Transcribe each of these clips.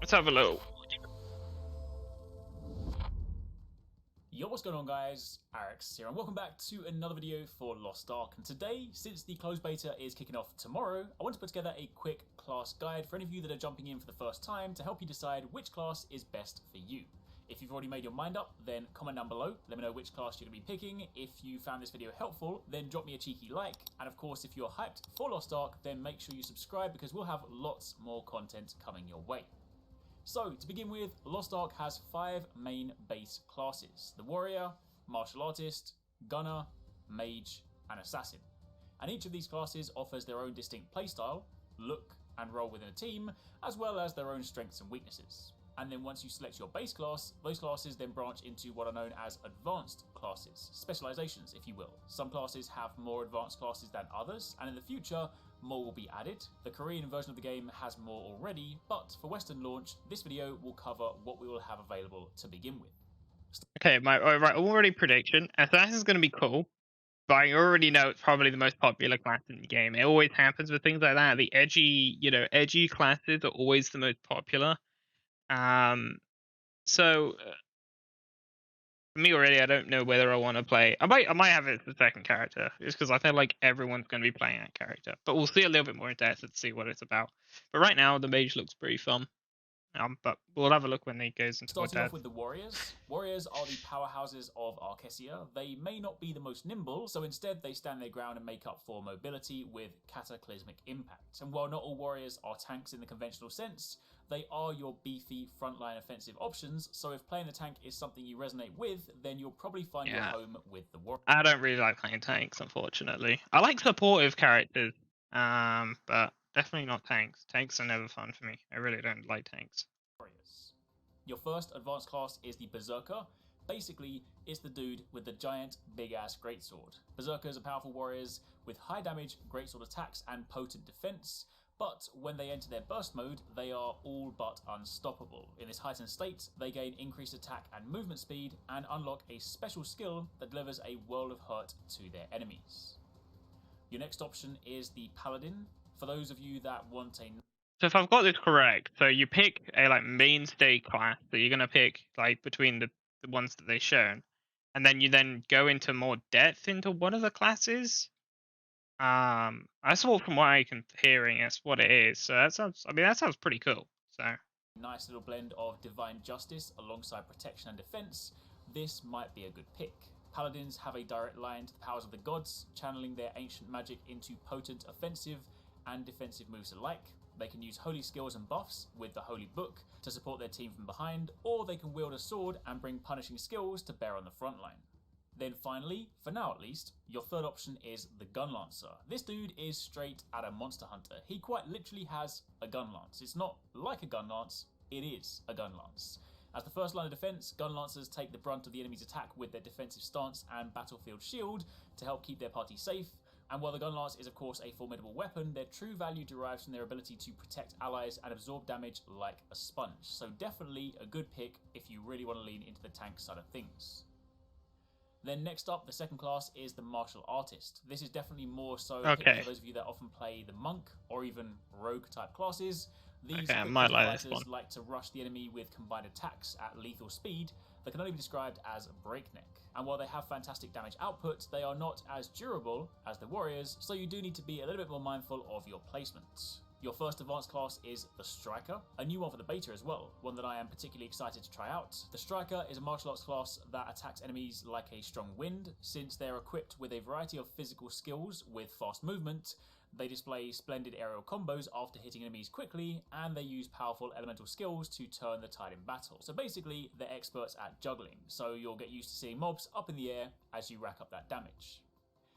Let's have a look. Yo, what's going on guys? Arix here and welcome back to another video for Lost Ark. And today, since the closed beta is kicking off tomorrow, I want to put together a quick class guide for any of you that are jumping in for the first time to help you decide which class is best for you. If you've already made your mind up, then comment down below, let me know which class you're going to be picking. If you found this video helpful, then drop me a cheeky like. And of course, if you're hyped for Lost Ark, then make sure you subscribe because we'll have lots more content coming your way. So, to begin with, Lost Ark has 5 main base classes: the Warrior, Martial Artist, Gunner, Mage, and Assassin. And each of these classes offers their own distinct playstyle, look, and role within a team, as well as their own strengths and weaknesses. And then once you select your base class, those classes then branch into what are known as advanced classes, specializations if you will. Some classes have more advanced classes than others, and in the future, more will be added. The Korean version of the game has more already, but for Western launch, this video will cover what we will have available to begin with. Okay, right, already prediction. Assassin's going to be cool, but I already know it's probably the most popular class in the game. It always happens with things like that. The edgy classes are always the most popular. So for me already, I don't know whether I want to play. I might have it as the second character, just because I feel like everyone's going to be playing that character. But we'll see a little bit more in depth and see what it's about. But right now, the mage looks pretty fun. But we'll have a look when he goes into Starting off with the Warriors. Warriors are the powerhouses of Arkesia. They may not be the most nimble, so instead they stand their ground and make up for mobility with cataclysmic impact. And while not all Warriors are tanks in the conventional sense, they are your beefy frontline offensive options, so if playing the tank is something you resonate with, then you'll probably find your home with the Warrior. I don't really like playing tanks, unfortunately. I like supportive characters, but definitely not tanks. Tanks are never fun for me. I really don't like tanks. Your first advanced class is the Berserker. Basically, it's the dude with the giant, big-ass greatsword. Berserkers are powerful warriors with high damage, greatsword attacks, and potent defense, but when they enter their burst mode, they are all but unstoppable. In this heightened state, they gain increased attack and movement speed, and unlock a special skill that delivers a world of hurt to their enemies. Your next option is the Paladin. For those of you that want a... So if I've got this correct, so you pick a mainstay class that you're gonna pick between the ones that they've shown, and then you go into more depth into one of the classes. That's all from what I can hearing. That's what it is. So that sounds pretty cool. So nice little blend of divine justice alongside protection and defense. This might be a good pick. Paladins have a direct line to the powers of the gods, channeling their ancient magic into potent offensive and defensive moves alike. They can use holy skills and buffs with the Holy Book to support their team from behind, or they can wield a sword and bring punishing skills to bear on the front line. Then finally, for now at least, your third option is the Gunlancer. This dude is straight out a monster hunter. He quite literally has a gun lance. It's not like a gun lance, it is a gun lance. As the first line of defense, Gunlancers take the brunt of the enemy's attack with their defensive stance and battlefield shield to help keep their party safe. And while the gun lance is of course a formidable weapon, their true value derives from their ability to protect allies and absorb damage like a sponge. So definitely a good pick if you really want to lean into the tank side of things. Then next up, the second class is the Martial Artist. This is definitely more so for those of you that often play the Monk or even Rogue type classes. These fighters like to rush the enemy with combined attacks at lethal speed that can only be described as breakneck. And while they have fantastic damage output, they are not as durable as the Warriors, so you do need to be a little bit more mindful of your placement. Your first advanced class is the Striker, a new one for the beta as well, one that I am particularly excited to try out. The Striker is a martial arts class that attacks enemies like a strong wind. Since they are equipped with a variety of physical skills with fast movement, they display splendid aerial combos after hitting enemies quickly, and they use powerful elemental skills to turn the tide in battle. So basically, they're experts at juggling, so you'll get used to seeing mobs up in the air as you rack up that damage.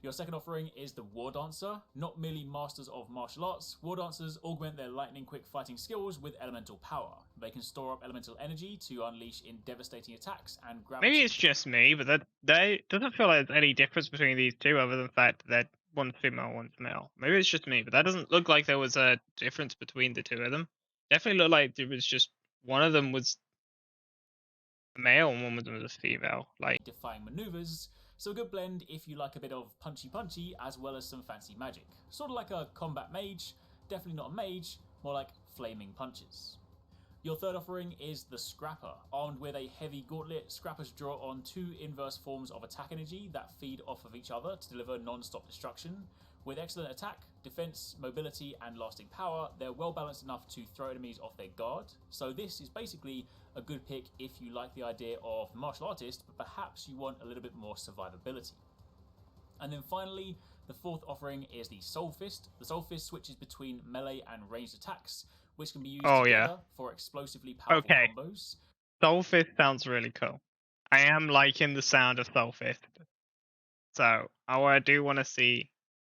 Your second offering is the War Dancer. Not merely masters of martial arts, War Dancers augment their lightning quick fighting skills with elemental power. They can store up elemental energy to unleash in devastating attacks and grab... Maybe it's just me, but that doesn't feel like there's any difference between these two other than the fact that one's female, one's male. Maybe it's just me, but that doesn't look like there was a difference between the two of them. Definitely looked like there was just one of them was a male and one of them was a female. Defying maneuvers. So a good blend if you like a bit of punchy as well as some fancy magic. Sort of like a combat mage, definitely not a mage, more like flaming punches. Your third offering is the Scrapper. Armed with a heavy gauntlet, Scrappers draw on 2 inverse forms of attack energy that feed off of each other to deliver non-stop destruction. With excellent attack, defense, mobility, and lasting power, they're well balanced enough to throw enemies off their guard. So this is basically a good pick if you like the idea of martial artist, but perhaps you want a little bit more survivability. And then finally, the fourth offering is the Solfist. The Solfist switches between melee and ranged attacks, which can be used together for explosively powerful combos. Solfist sounds really cool. I am liking the sound of Solfist. So I do want to see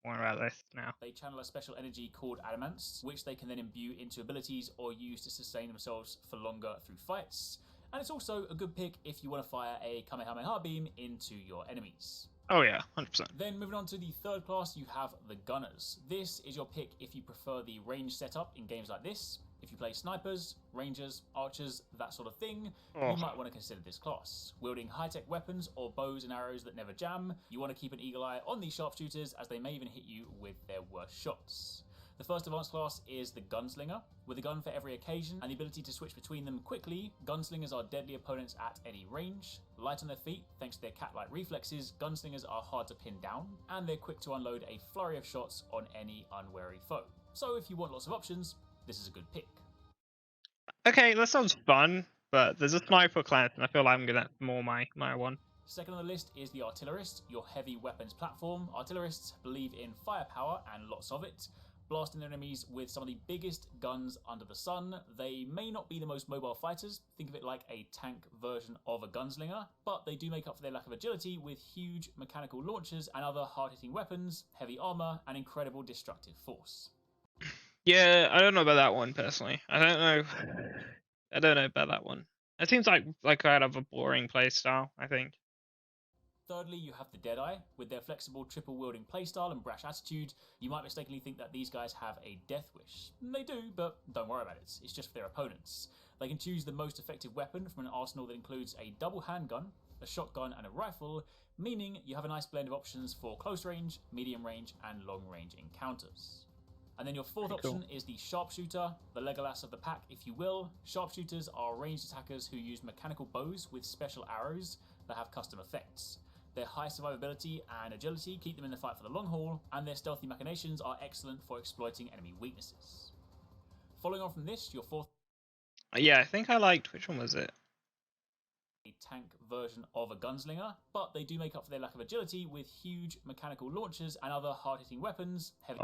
more about this now. They channel a special energy called Adamants, which they can then imbue into abilities or use to sustain themselves for longer through fights. And it's also a good pick if you want to fire a Kamehameha beam into your enemies. Oh yeah, 100%. Then moving on to the third class, you have the Gunners. This is your pick if you prefer the range setup in games like this. If you play snipers, rangers, archers, that sort of thing, you might want to consider this class. Wielding high-tech weapons or bows and arrows that never jam, you want to keep an eagle eye on these sharpshooters as they may even hit you with their worst shots. The first advanced class is the Gunslinger. With a gun for every occasion and the ability to switch between them quickly, Gunslingers are deadly opponents at any range. Light on their feet, thanks to their cat-like reflexes, Gunslingers are hard to pin down, and they're quick to unload a flurry of shots on any unwary foe. So if you want lots of options, this is a good pick. Okay, that sounds fun, but there's a sniper class, and I feel like that's more my one. Second on the list is the Artillerist, your heavy weapons platform. Artillerists believe in firepower and lots of it, blasting their enemies with some of the biggest guns under the sun. They may not be the most mobile fighters, think of it like a tank version of a gunslinger, but they do make up for their lack of agility with huge mechanical launchers and other hard-hitting weapons, heavy armor, and incredible destructive force. Yeah, I don't know about that one personally. I don't know about that one. It seems like kind of a boring playstyle, I think. Thirdly, you have the Deadeye. With their flexible triple-wielding playstyle and brash attitude, you might mistakenly think that these guys have a death wish. They do, but don't worry about it. It's just for their opponents. They can choose the most effective weapon from an arsenal that includes a double handgun, a shotgun, and a rifle, meaning you have a nice blend of options for close range, medium range, and long range encounters. And then your fourth option is the Sharpshooter, the Legolas of the pack, if you will. Sharpshooters are ranged attackers who use mechanical bows with special arrows that have custom effects. Their high survivability and agility keep them in the fight for the long haul, and their stealthy machinations are excellent for exploiting enemy weaknesses. Following on from this, your fourth... Yeah, I think I liked... Which one was it? A tank version of a gunslinger, but they do make up for their lack of agility with huge mechanical launchers and other hard-hitting weapons. Heavy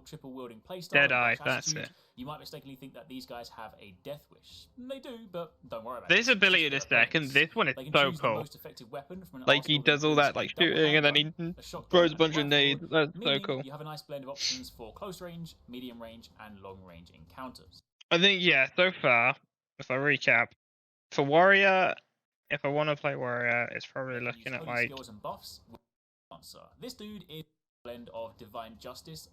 triple-wielding playstyle. Deadeye, that's it. You might mistakenly think that these guys have a death wish. They do, but don't worry about it. This ability this deck, and this one is so cool. Most effective weapon from like he does all that like shooting, and then he throws a bunch of nades. That's so cool. You have a nice blend of options for close range, medium range, and long range encounters. I think so far, if I recap, for warrior. If I want to play warrior, it's probably looking at like skills and buffs. This dude is a blend of divine justice.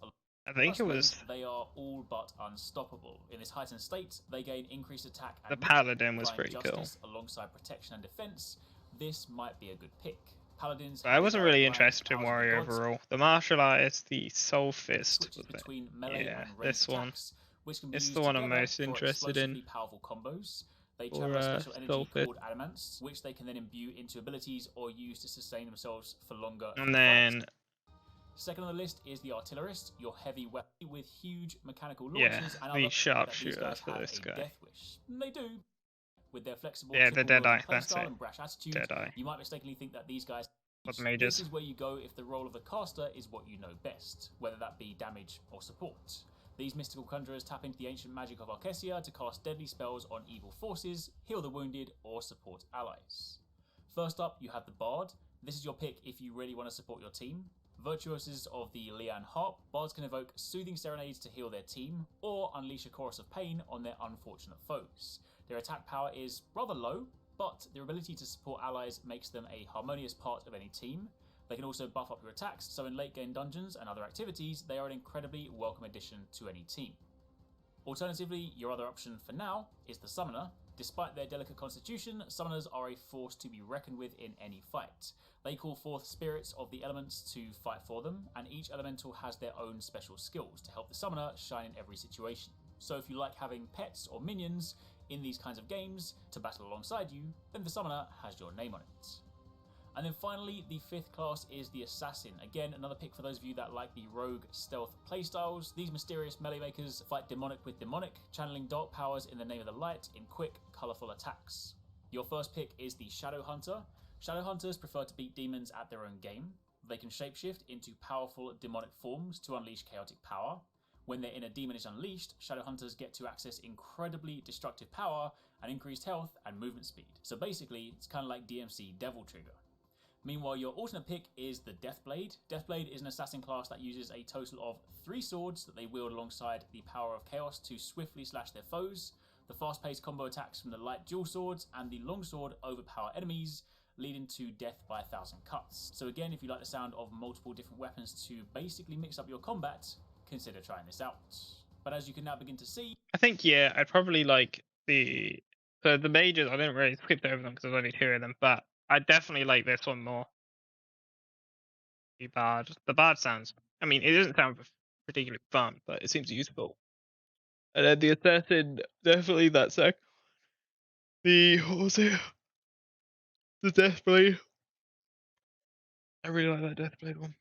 I think it was. They are all but unstoppable. In this heightened state, they gain increased attack. And the Paladin was pretty cool. Alongside protection and defense, this might be a good pick. Paladins. I wasn't really interested in warrior overall. The martial artist, the Solfist, was between melee and this one. Attacks, which can it's the one I'm most interested in. Powerful combos. They channel a special energy called Adamants, which they can then imbue into abilities or use to sustain themselves for longer. And then... Second on the list is the Artillerist, your heavy weapon with huge mechanical launchers and the Sharpshooter for this guy. Death wish. They do. With their flexible the Deadeye, that's it. And brash attitude, Deadeye. You might mistakenly think that these guys... Mages. This is where you go if the role of the caster is what you know best, whether that be damage or support. These mystical conjurers tap into the ancient magic of Arcesia to cast deadly spells on evil forces, heal the wounded, or support allies. First up, you have the Bard. This is your pick if you really want to support your team. Virtuosos of the Lian Harp, Bards can evoke soothing serenades to heal their team, or unleash a chorus of pain on their unfortunate foes. Their attack power is rather low, but their ability to support allies makes them a harmonious part of any team. They can also buff up your attacks, so in late game dungeons and other activities, they are an incredibly welcome addition to any team. Alternatively, your other option for now is the Summoner. Despite their delicate constitution, Summoners are a force to be reckoned with in any fight. They call forth spirits of the elements to fight for them, and each elemental has their own special skills to help the Summoner shine in every situation. So if you like having pets or minions, in these kinds of games to battle alongside you, then the summoner has your name on it. And then finally, the fifth class is the Assassin. Again, another pick for those of you that like the rogue stealth playstyles. These mysterious melee makers fight demonic with demonic, channeling dark powers in the name of the light in quick, colourful attacks. Your first pick is the Shadowhunter. Shadowhunters prefer to beat demons at their own game. They can shapeshift into powerful demonic forms to unleash chaotic power. When their inner demon is unleashed, Shadowhunters get to access incredibly destructive power and increased health and movement speed. So basically, it's kind of like DMC Devil Trigger. Meanwhile, your alternate pick is the Deathblade. Deathblade is an assassin class that uses a total of 3 swords that they wield alongside the power of chaos to swiftly slash their foes. The fast-paced combo attacks from the light dual swords and the longsword overpower enemies, leading to death by 1,000 cuts. So again, if you like the sound of multiple different weapons to basically mix up your combat, consider trying this out. But as you can now begin to see, I think, yeah, I'd probably like the majors. I didn't really skip over them because there's only 2 of them, but I definitely like this one more. The bard. The bard sounds. I mean, it doesn't sound particularly fun, but it seems useful. And then the assassin, definitely that sec. What was it? The Deathblade. I really like that Deathblade one.